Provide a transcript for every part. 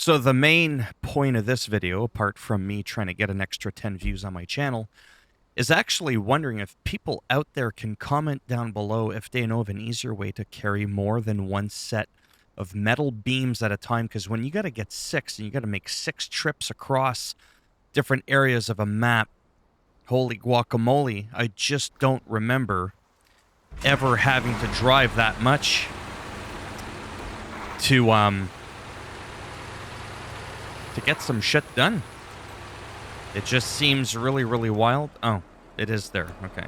So the main point of this video, apart from me trying to get an extra 10 views on my channel, is actually wondering if people out there can comment down below if they know of an easier way to carry more than one set of metal beams at a time. Because when you got to get 6 and you got to make 6 trips across different areas of a map, holy guacamole, I just don't remember ever having to drive that much to get some shit done. It just seems really, really wild. Oh, it is there. Okay.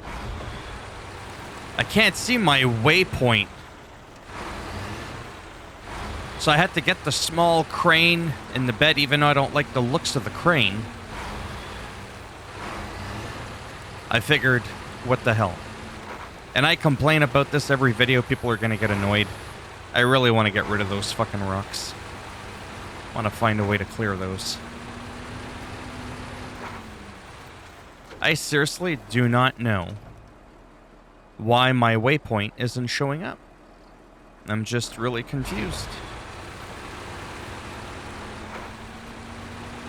I can't see my waypoint. So I had to get the small crane in the bed, even though I don't like the looks of the crane. I figured, what the hell? And I complain about this every video. People are going to get annoyed. I really want to get rid of those fucking rocks. I want to find a way to clear those. I seriously do not know why my waypoint isn't showing up. I'm just really confused.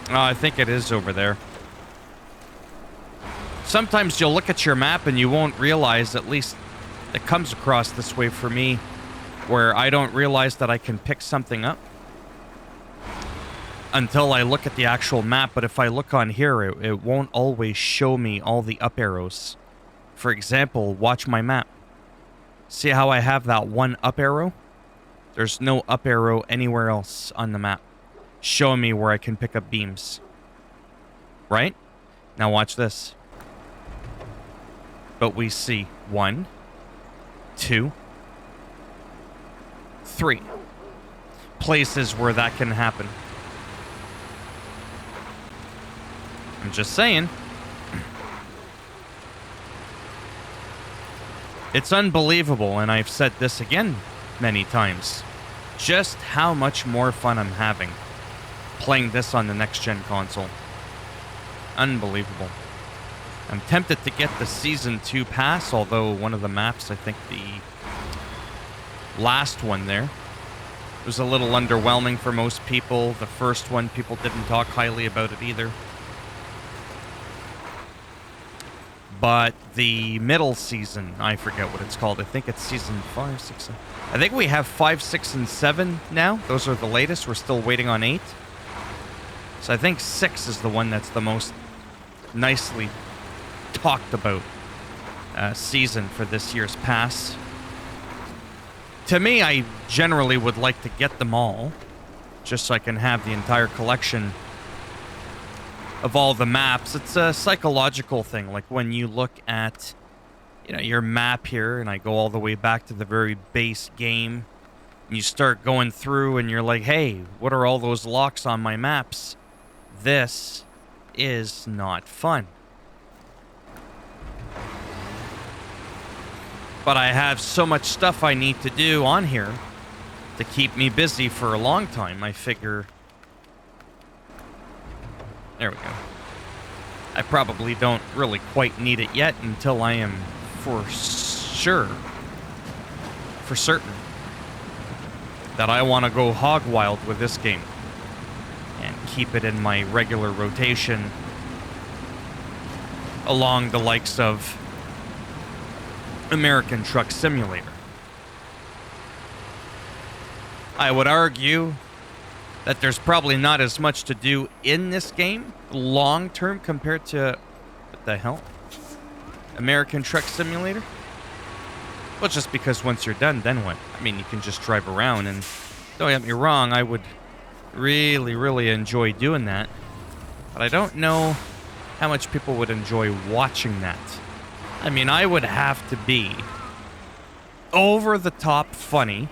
Oh, I think it is over there. Sometimes you'll look at your map and you won't realize, at least it comes across this way for me, where I don't realize that I can pick something up until I look at the actual map. But if I look on here, it won't always show me all the up arrows. For example, watch my map. See how I have that one up arrow? There's no up arrow anywhere else on the map showing me where I can pick up beams. Right? Now watch this. But we see 1, 2, 3 places where that can happen. I'm just saying. It's unbelievable, and I've said this again many times, just how much more fun I'm having playing this on the next-gen console. Unbelievable. I'm tempted to get the Season 2 pass, although one of the maps, I think the last one there, was a little underwhelming for most people. The first one, people didn't talk highly about it either. But the middle season, I forget what it's called. I think it's Season 5, 6, 7. I think we have 5, 6, and 7 now. Those are the latest. We're still waiting on 8. So I think 6 is the one that's the most nicely talked about season for this year's pass. To me, I generally would like to get them all, just so I can have the entire collection of all the maps. It's a psychological thing. Like when you look at, your map here, and I go all the way back to the very base game, and you start going through and you're like, hey, what are all those locks on my maps? This is not fun. But I have so much stuff I need to do on here to keep me busy for a long time. I figure... There we go. I probably don't really quite need it yet until I am for certain, that I want to go hog wild with this game and keep it in my regular rotation along the likes of American Truck Simulator. I would argue that there's probably not as much to do in this game long term compared to, what the hell? American Truck Simulator? Well, just because once you're done, then what? I mean, you can just drive around, and don't get me wrong, I would really, really enjoy doing that. But I don't know how much people would enjoy watching that. I mean, I would have to be over the top funny.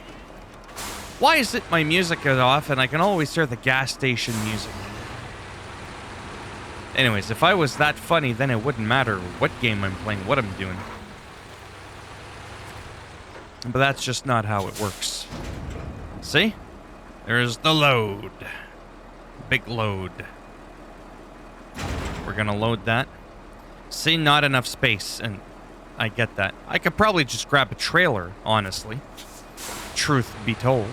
Why is it my music is off and I can always hear the gas station music? Anyways, if I was that funny, then it wouldn't matter what game I'm playing, what I'm doing. But that's just not how it works. See? There's the load. Big load. We're gonna load that. See, not enough space, and I get that. I could probably just grab a trailer, honestly. Truth be told.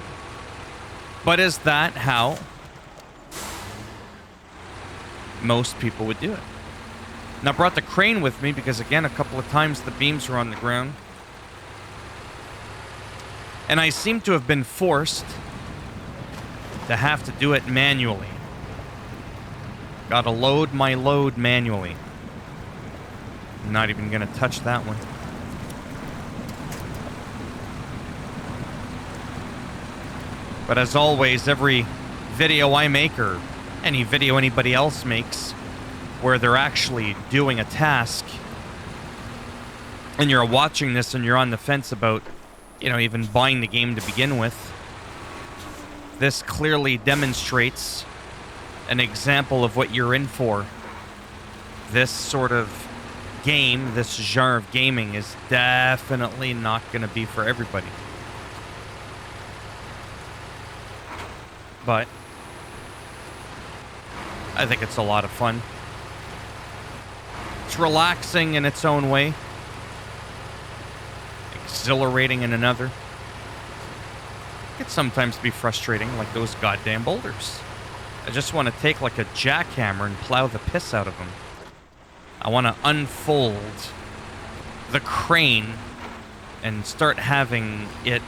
But is that how most people would do it. And I brought the crane with me because, again, a couple of times the beams were on the ground. And I seem to have been forced to have to do it manually. Gotta load my load manually. I'm not even gonna touch that one. But as always, every video I make, or any video anybody else makes, where they're actually doing a task, and you're watching this and you're on the fence about, you know, even buying the game to begin with, this clearly demonstrates an example of what you're in for. This sort of game, this genre of gaming, is definitely not going to be for everybody. But I think it's a lot of fun. It's relaxing in its own way. Exhilarating in another. It can sometimes be frustrating, like those goddamn boulders. I just want to take like a jackhammer and plow the piss out of them. I want to unfold the crane and start having it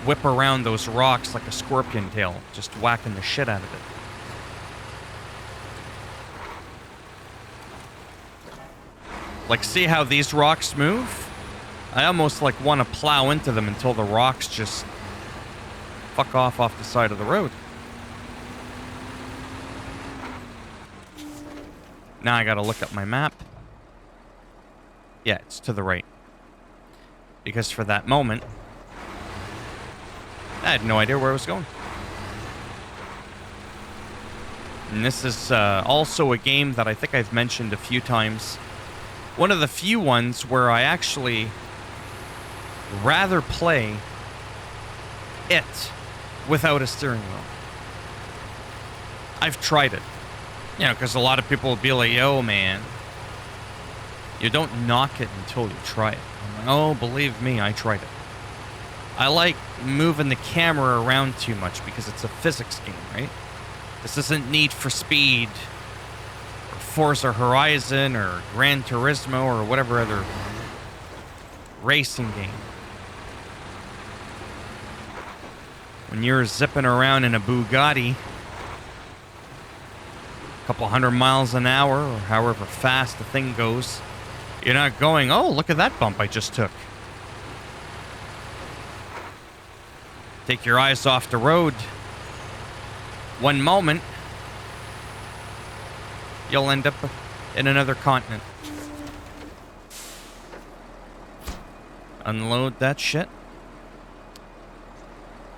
whip around those rocks like a scorpion tail, just whacking the shit out of it. Like, see how these rocks move? I almost like want to plow into them until the rocks just fuck off the side of the road. Now I gotta look up my map. Yeah, it's to the right. Because for that moment, I had no idea where I was going. And this is also a game that I think I've mentioned a few times. One of the few ones where I actually rather play it without a steering wheel. I've tried it. You know, because a lot of people will be like, yo, man, you don't knock it until you try it. I'm like, oh, believe me, I tried it. I like moving the camera around too much because it's a physics game, right? This isn't Need for Speed or Forza Horizon or Gran Turismo or whatever other racing game. When you're zipping around in a Bugatti, a couple 100 miles an hour, or however fast the thing goes, you're not going, oh, look at that bump I just took. Take your eyes off the road. One moment, you'll end up in another continent. Unload that shit.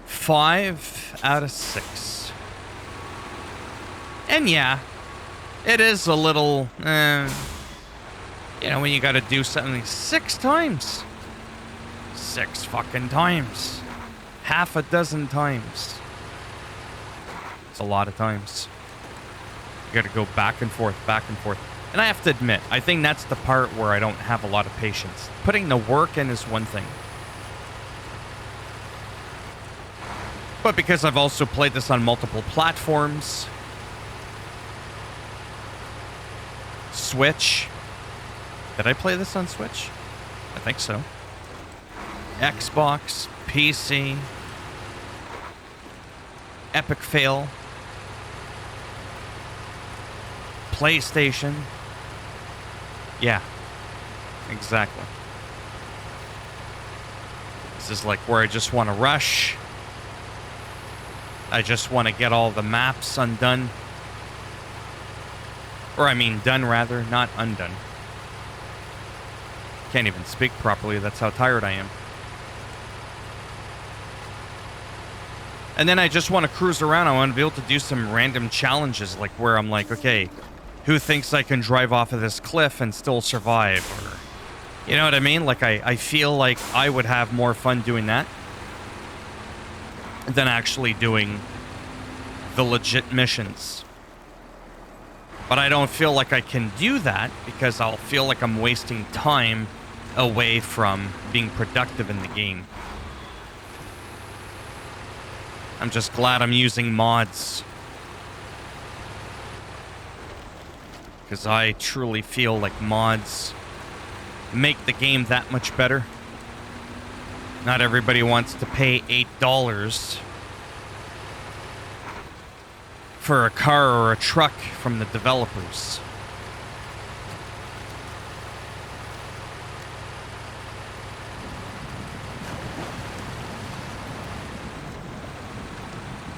5 out of 6. And yeah, it is a little, you know, when you gotta do something 6 times. 6 fucking times. Half a dozen times. It's a lot of times. You gotta go back and forth, back and forth. And I have to admit, I think that's the part where I don't have a lot of patience. Putting the work in is one thing. But because I've also played this on multiple platforms, Switch. Did I play this on Switch? I think so. Xbox, PC, Epic Fail, PlayStation. Yeah, exactly. This is like where I just want to rush. I just want to get all the maps undone. Or I mean done rather, not undone. Can't even speak properly, that's how tired I am. And then I just want to cruise around. I want to be able to do some random challenges, like where I'm like, okay, who thinks I can drive off of this cliff and still survive? Or, you know what I mean? Like, I feel like I would have more fun doing that than actually doing the legit missions. But I don't feel like I can do that because I'll feel like I'm wasting time away from being productive in the game. I'm just glad I'm using mods. because I truly feel like mods make the game that much better. Not everybody wants to pay $8 for a car or a truck from the developers.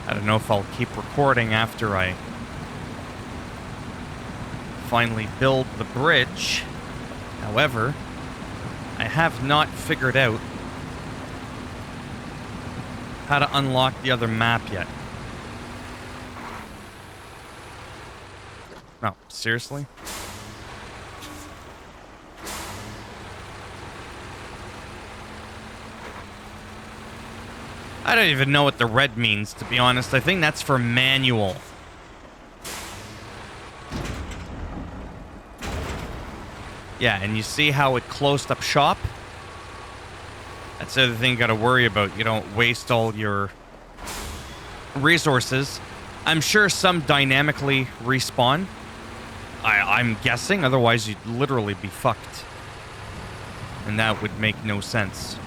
I don't know if I'll keep recording after I finally build the bridge. However, I have not figured out how to unlock the other map yet. No, seriously? I don't even know what the red means, to be honest. I think that's for manual. Yeah, and you see how it closed up shop? That's the other thing you gotta worry about. You don't waste all your resources. I'm sure some dynamically respawn. I'm guessing, otherwise you'd literally be fucked. And that would make no sense.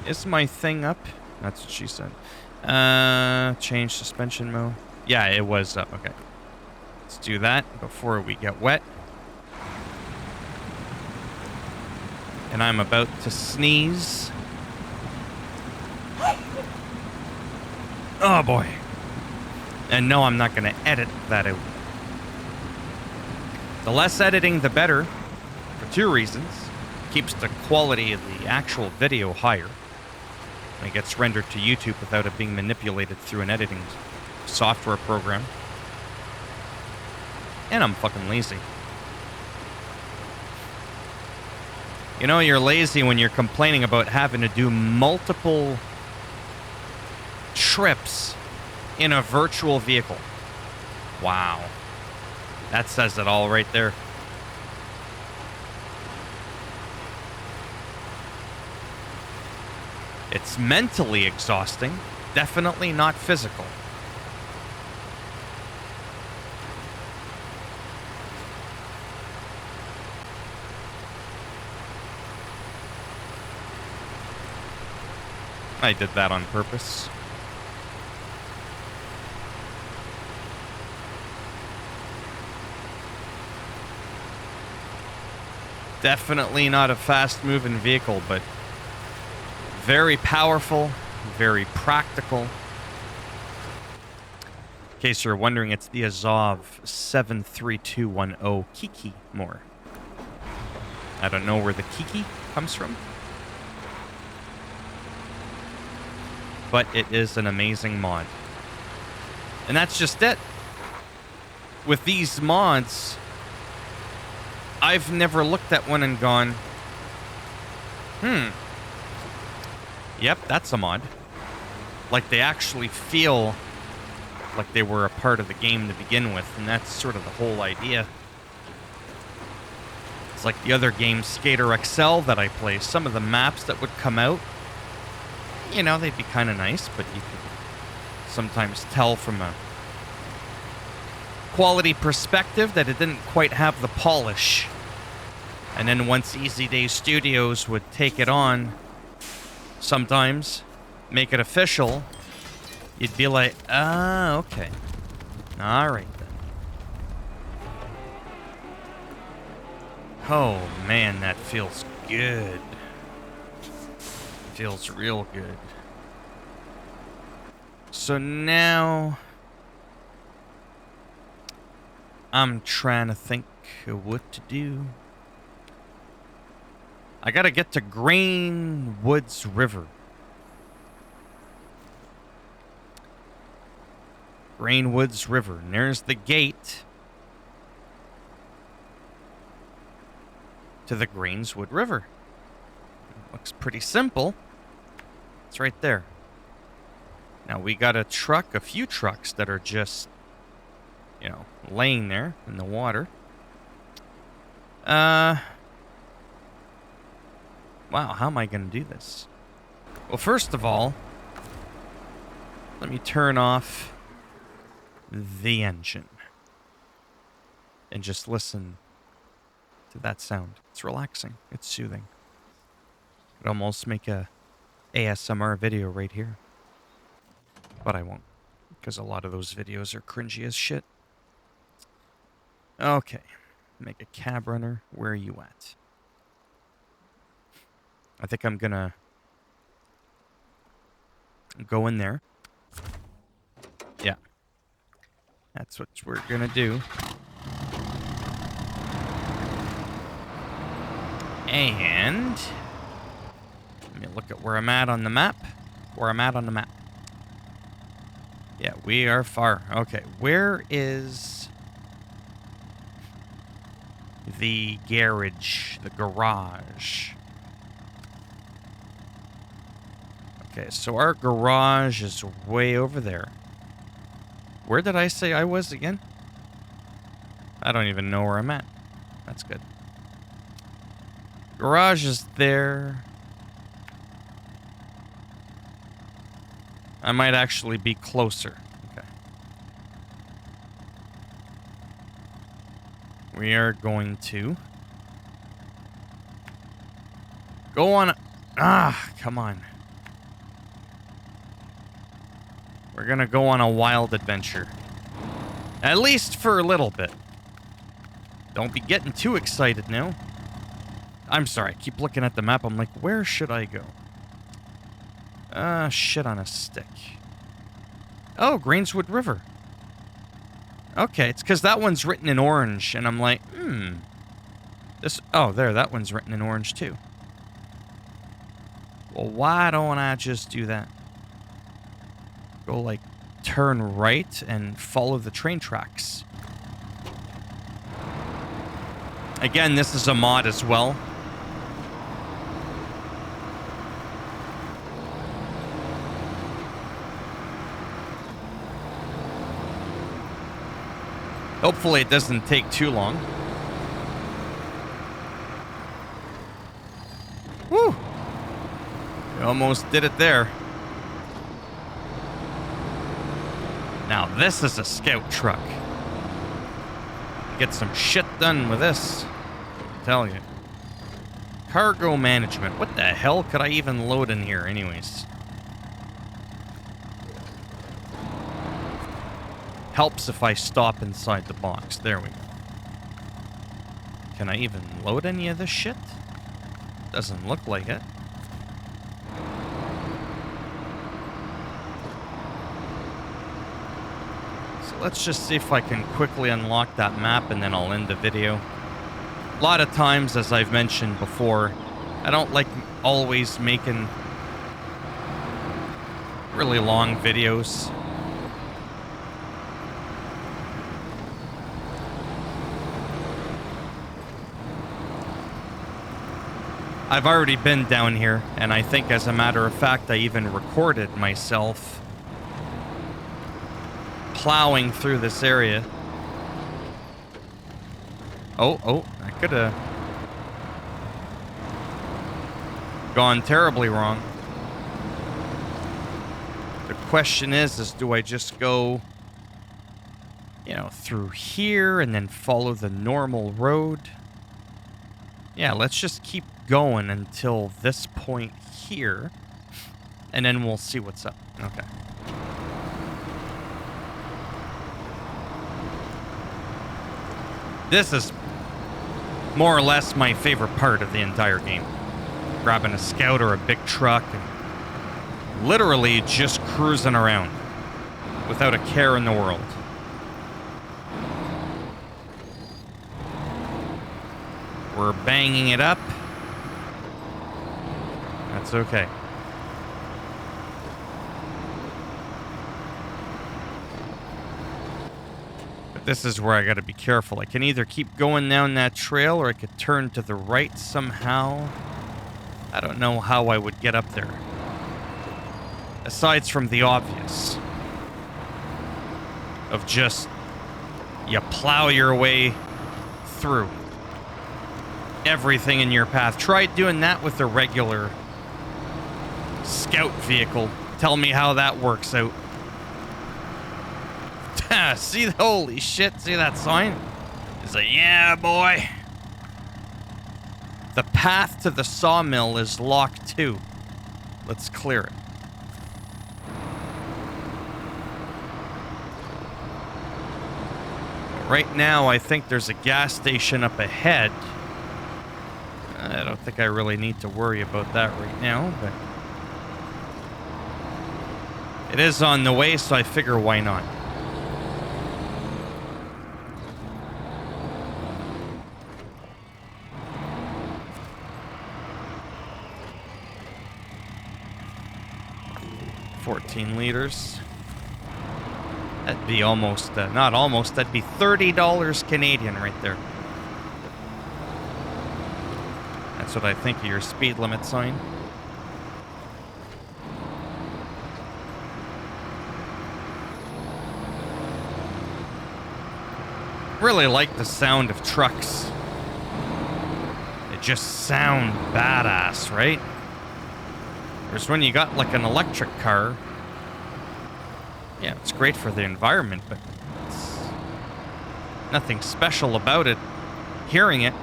Is my thing up? That's what she said. Change suspension mode. Yeah, it was up. Okay. Let's do that before we get wet. And I'm about to sneeze. Oh boy. And no, I'm not going to edit that out. The less editing, the better. For two reasons. Keeps the quality of the actual video higher. And it gets rendered to YouTube without it being manipulated through an editing software program. And I'm fucking lazy. You know, you're lazy when you're complaining about having to do multiple trips in a virtual vehicle. Wow. That says it all right there. It's mentally exhausting, definitely not physical. I did that on purpose. Definitely not a fast-moving vehicle, but very powerful, very practical. In case you're wondering, it's the Azov 73210 Kiki more. I don't know where the Kiki comes from, but it is an amazing mod. And that's just it. With these mods, I've never looked at one and gone, yep, that's a mod. Like, they actually feel like they were a part of the game to begin with, and that's sort of the whole idea. It's like the other game, Skater XL, that I play. Some of the maps that would come out, you know, they'd be kind of nice, but you could sometimes tell from a quality perspective that it didn't quite have the polish. And then once Easy Day Studios would take it on, sometimes make it official, you'd be like, ah, okay. All right then. Oh man, that feels good. Feels real good. So now I'm trying to think of what to do. I gotta get to Green Woods River. Green Woods River. And there's the gate to the Greenswood River. Looks pretty simple. It's right there. Now we got a truck, a few trucks that are just, you know, laying there in the water. Wow, how am I going to do this? Well, first of all, let me turn off the engine. and just listen to that sound. It's relaxing. It's soothing. Could almost make a ASMR video right here. But I won't, because a lot of those videos are cringy as shit. Okay. Make a cab runner. Where are you at? I think I'm gonna go in there. Yeah. That's what we're gonna do. And let me look at where I'm at on the map. Yeah, we are far. Okay, where is the garage, the garage? Okay, so our garage is way over there. Where did I say I was again? I don't even know where I'm at. That's good. Garage is there. I might actually be closer. Okay. We are going to go on. Come on. We're gonna go on a wild adventure. At least for a little bit. Don't be getting too excited now. I'm sorry, I keep looking at the map. I'm like, where should I go? Shit on a stick. Oh, Greenswood River. Okay, it's because that one's written in orange, and I'm like, that one's written in orange too. Well, why don't I just do that? Go, like, turn right and follow the train tracks. Again, this is a mod as well. Hopefully it doesn't take too long. Woo! We almost did it there. Now this is a scout truck. Get some shit done with this. I tell you. Cargo management. What the hell could I even load in here anyways? Helps if I stop inside the box. There we go. Can I even load any of this shit? Doesn't look like it. So let's just see if I can quickly unlock that map and then I'll end the video. A lot of times, as I've mentioned before, I don't like always making really long videos. I've already been down here, and I think, as a matter of fact, I even recorded myself plowing through this area. Oh, I could have gone terribly wrong. The question is do I just go, through here and then follow the normal road? Yeah, let's just keep going until this point here, and then we'll see what's up. Okay. This is more or less my favorite part of the entire game. Grabbing a scout or a big truck and literally just cruising around without a care in the world. We're banging it up. That's okay. But this is where I gotta be careful. I can either keep going down that trail or I could turn to the right somehow. I don't know how I would get up there. Aside from the obvious of just you plow your way through everything in your path. Try doing that with a regular scout vehicle. Tell me how that works out. Holy shit, see that sign? He's like, yeah, boy. The path to the sawmill is locked too. Let's clear it. Right now, I think there's a gas station up ahead. I don't think I really need to worry about that right now, but it is on the way, so I figure why not. $14. That'd be almost, not almost, that'd be $30 Canadian right there. That's what I think of your speed limit sign. Really like the sound of trucks. They just sound badass, right? Whereas when you got like an electric car, yeah, it's great for the environment, but it's nothing special about it. Hearing it.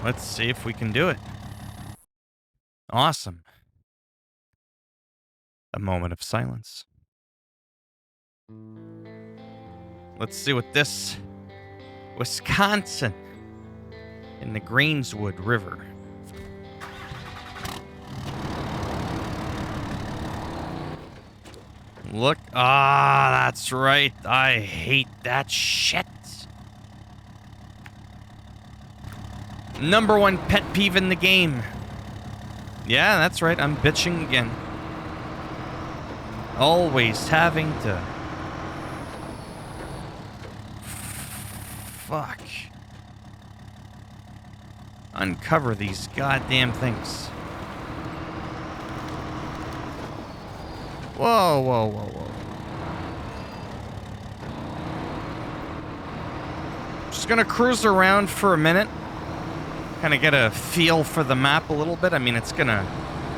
Let's see if we can do it. Awesome. A moment of silence. Let's see what this Wisconsin in the Greenswood River. Look, that's right. I hate that shit. Number one pet peeve in the game. Yeah, that's right. I'm bitching again. Always having to... Fuck. Uncover these goddamn things. Whoa, whoa, whoa, whoa. Just gonna cruise around for a minute. Kind of get a feel for the map a little bit. I mean, it's gonna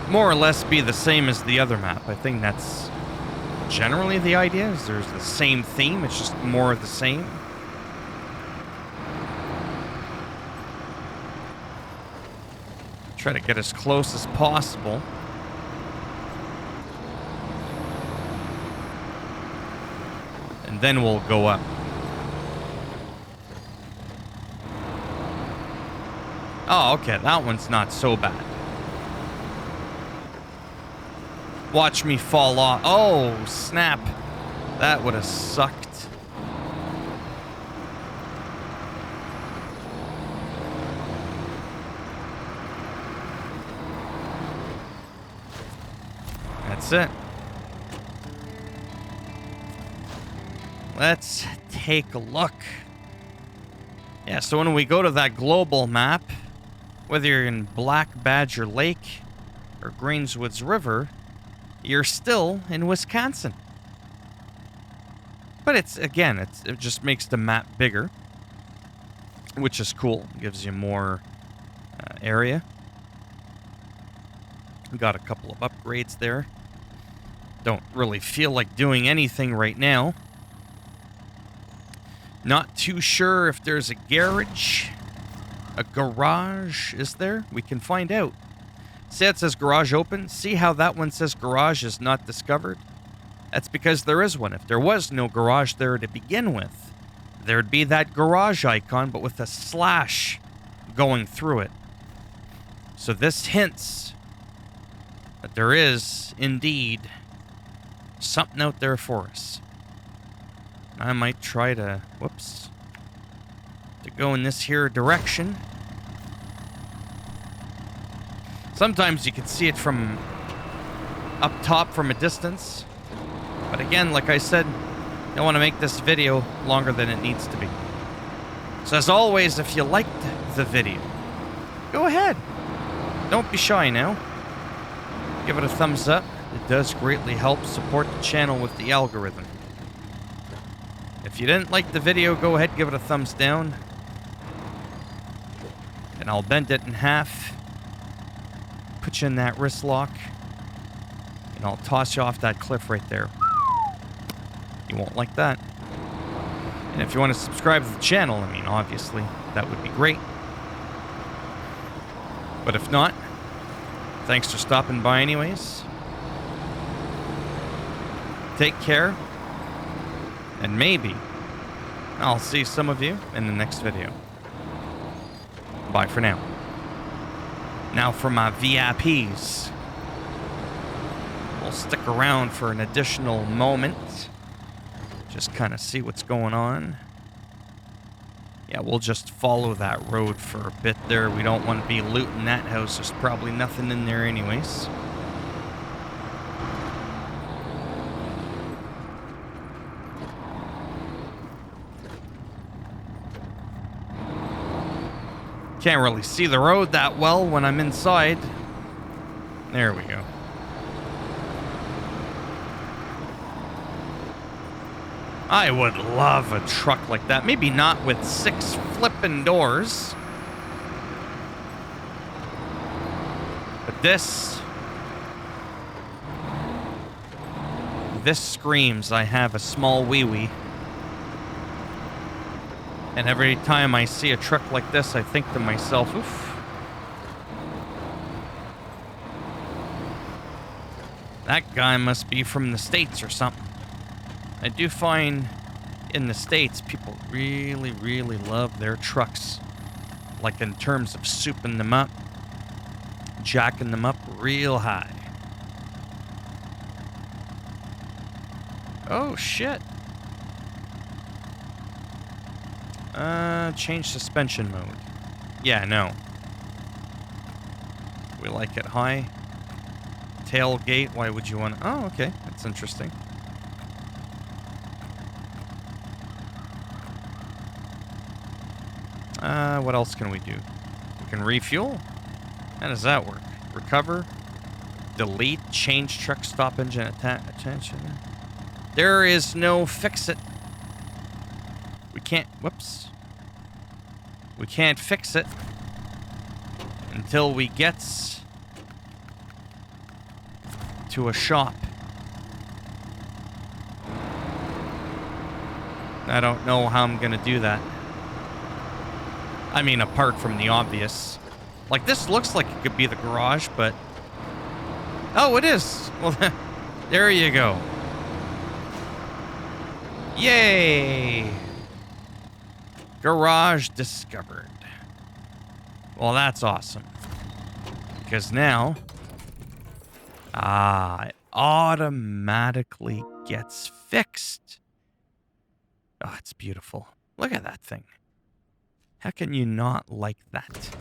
more or less be the same as the other map. I think that's generally the idea, is there's the same theme, it's just more of the same. Try to get as close as possible. And then we'll go up. Oh, okay, that one's not so bad. Watch me fall off. Oh, snap. That would have sucked. That's it. Let's take a look. Yeah, so when we go to that global map, whether you're in Black Badger Lake or Greenswoods River, you're still in Wisconsin. But it's, again, it just makes the map bigger, which is cool. Gives you more area. We got a couple of upgrades there. Don't really feel like doing anything right now. Not too sure if there's a garage. A garage, is there? We can find out. See, it says garage open. See how that one says garage is not discovered? That's because there is one. If there was no garage there to begin with, there'd be that garage icon, but with a slash going through it. So this hints that there is, indeed, something out there for us. I might try to, whoops, to go in this here direction. Sometimes you can see it from up top from a distance. But again, like I said, I don't want to make this video longer than it needs to be. So as always, if you liked the video, go ahead. Don't be shy now. Give it a thumbs up. It does greatly help support the channel with the algorithm. If you didn't like the video, go ahead, give it a thumbs down. And I'll bend it in half. Put you in that wrist lock. And I'll toss you off that cliff right there. You won't like that. And if you want to subscribe to the channel, I mean, obviously, that would be great. But if not, thanks for stopping by anyways. Take care. And maybe I'll see some of you in the next video. Bye for now. Now for my VIPs. We'll stick around for an additional moment. Just kind of see what's going on. Yeah, we'll just follow that road for a bit there. We don't want to be looting that house. There's probably nothing in there anyways. Can't really see the road that well when I'm inside. There we go. I would love a truck like that. Maybe not with 6 flippin' doors. But this screams I have a small wee-wee. And every time I see a truck like this, I think to myself, oof. That guy must be from the States or something. I do find in the States, people really, really love their trucks. Like in terms of souping them up, jacking them up real high. Oh, shit. Change suspension mode. Yeah, no. We like it high. Tailgate, why would you want... Oh, okay. That's interesting. What else can we do? We can refuel? How does that work? Recover? Delete? Change truck stop engine attention? There is no fix it. We can't... Whoops. We can't fix it until we get to a shop. I don't know how I'm gonna do that. I mean, apart from the obvious. Like, this looks like it could be the garage, but... Oh, it is! Well, there you go. Yay! Garage discovered. Well, that's awesome. Because now... it automatically gets fixed. Oh, it's beautiful. Look at that thing. How can you not like that?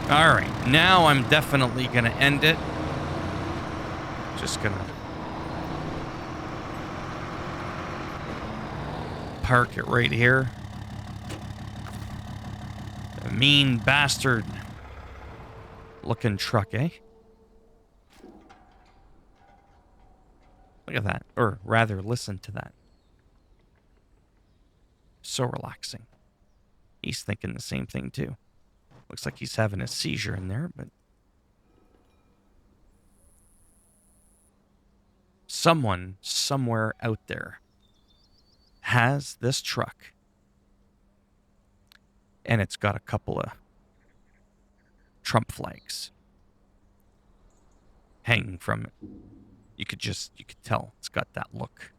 All right, now I'm definitely gonna end it. Just gonna park it right here. A mean bastard looking truck, eh? Look at that, or rather, listen to that. So relaxing. He's thinking the same thing too. Looks like he's having a seizure in there, but... Someone, somewhere out there, has this truck. And it's got a couple of Trump flags hanging from it. You could tell it's got that look.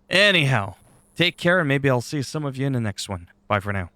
Anyhow, take care, and maybe I'll see some of you in the next one. Bye for now.